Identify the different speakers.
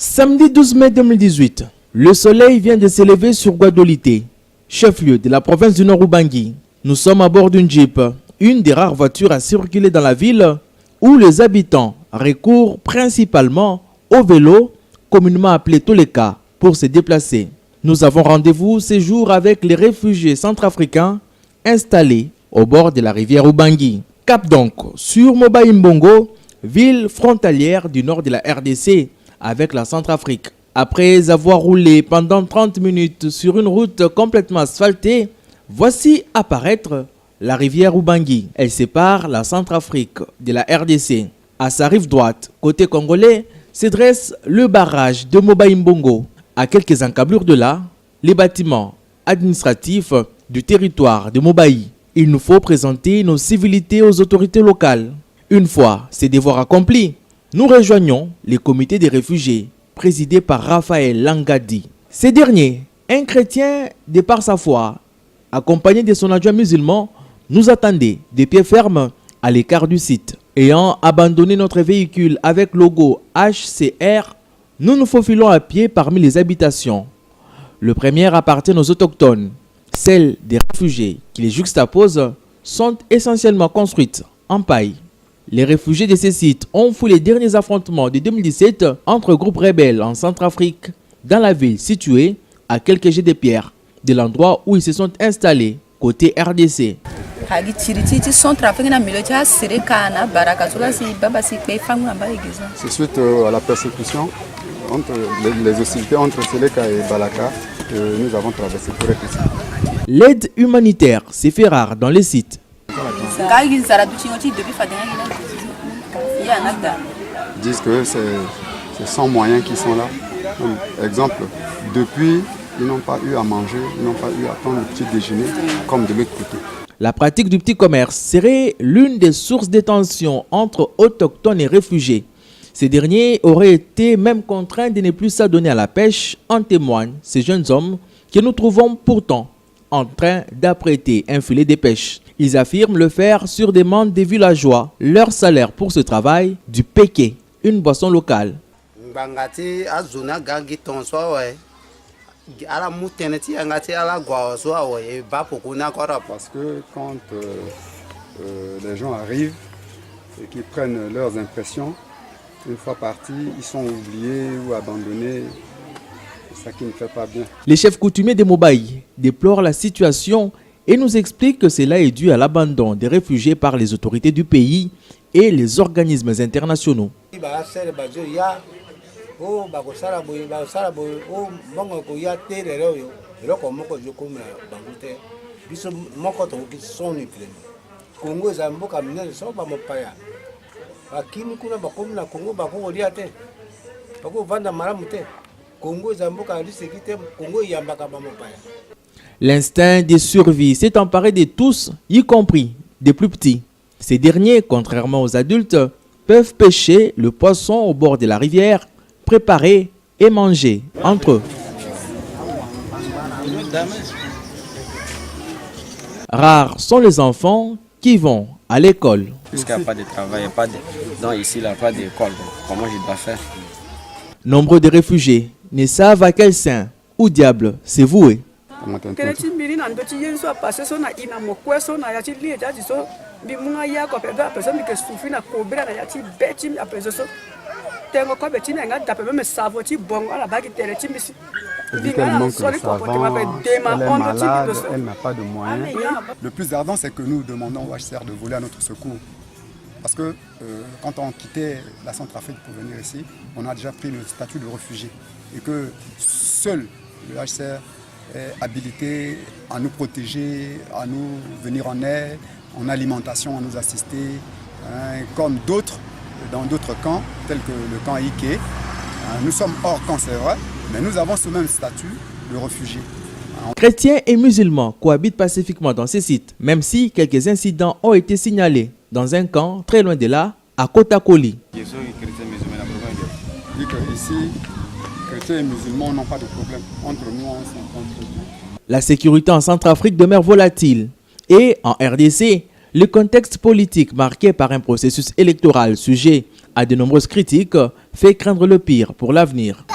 Speaker 1: Samedi 12 mai 2018, le soleil vient de s'élever sur Guadolité, chef-lieu de la province du Nord-Ubangi. Nous sommes à bord d'une Jeep, une des rares voitures à circuler dans la ville où les habitants recourent principalement au vélo, communément appelé Toleka, pour se déplacer. Nous avons rendez-vous ces jours avec les réfugiés centrafricains installés au bord de la rivière Ubangi. Cap donc sur Moba-Imbongo, ville frontalière du nord de la RDC avec la Centrafrique. Après avoir roulé pendant 30 minutes sur une route complètement asphaltée, voici apparaître la rivière Ubangi. Elle sépare la Centrafrique de la RDC. À sa rive droite, côté congolais, se dresse le barrage de Moba-Imbongo. À quelques encablures de là, les bâtiments administratifs du territoire de Mobaï. Il nous faut présenter nos civilités aux autorités locales. Une fois ces devoirs accomplis, nous rejoignons les comités des réfugiés, présidés par Raphaël Langadi. Ce dernier, un chrétien de par sa foi, accompagné de son adjoint musulman, nous attendait de pied ferme à l'écart du site. Ayant abandonné notre véhicule avec logo HCR, nous nous faufilons à pied parmi les habitations. Le premier appartient aux autochtones. Celles des réfugiés qui les juxtaposent sont essentiellement construites en paille. Les réfugiés de ces sites ont fui les derniers affrontements de 2017 entre groupes rebelles en Centrafrique dans la ville située à quelques jets de pierre de l'endroit où ils se sont installés côté RDC.
Speaker 2: C'est suite à la persécution entre les hostilités entre Seleka et Balaka que nous avons traversé pour être ici.
Speaker 1: L'aide humanitaire s'est fait rare dans les sites.
Speaker 2: Ils disent que c'est sans moyens qui sont là. Donc, exemple, depuis, ils n'ont pas eu à manger, ils n'ont pas eu à prendre le petit déjeuner comme de l'autre côté.
Speaker 1: La pratique du petit commerce serait l'une des sources de tension entre autochtones et réfugiés. Ces derniers auraient été même contraints de ne plus s'adonner à la pêche, en témoignent ces jeunes hommes que nous trouvons pourtant en train d'apprêter un filet de pêche. Ils affirment le faire sur demande des villageois. Leur salaire pour ce travail, du péké, une boisson locale.
Speaker 3: Parce
Speaker 2: que quand les gens arrivent et qu'ils prennent leurs impressions, une fois partis, ils sont oubliés ou abandonnés. C'est ça qui ne fait pas bien.
Speaker 1: Les chefs coutumiers de Mobaï déplorent la situation et nous expliquent que cela est dû à l'abandon des réfugiés par les autorités du pays et les organismes internationaux. L'instinct de survie s'est emparé de tous, y compris des plus petits. Ces derniers, contrairement aux adultes, peuvent pêcher le poisson au bord de la rivière, préparer et manger entre eux. Rares sont les enfants qui vont à l'école.
Speaker 4: Puisqu'il n'y a pas de travail, donc ici il n'y a pas d'école, comment je dois faire?
Speaker 1: Nombreux de réfugiés ne savent à quel saint ou diable c'est voué.
Speaker 2: Elle n'a pas de moyens. Le plus ardent, c'est que nous demandons au HCR de voler à notre secours. Parce que quand on quittait la Centrafrique pour venir ici, on a déjà pris le statut de réfugié. Et que seul le HCR est habilité à nous protéger, à nous venir en aide, en alimentation, à nous assister, hein, comme d'autres dans d'autres camps, tels que le camp Ike. Nous sommes hors camp, c'est vrai, mais nous avons ce même statut de réfugié.
Speaker 1: Chrétiens et musulmans cohabitent pacifiquement dans ces sites, même si quelques incidents ont été signalés dans un camp très loin de là, à Kotakoli.
Speaker 2: Dit que ici, chrétiens et musulmans n'ont pas de problème. Entre nous, on s'entend.
Speaker 1: La sécurité en Centrafrique demeure volatile et en RDC, Le contexte politique marqué par un processus électoral sujet à de nombreuses critiques fait craindre le pire pour l'avenir.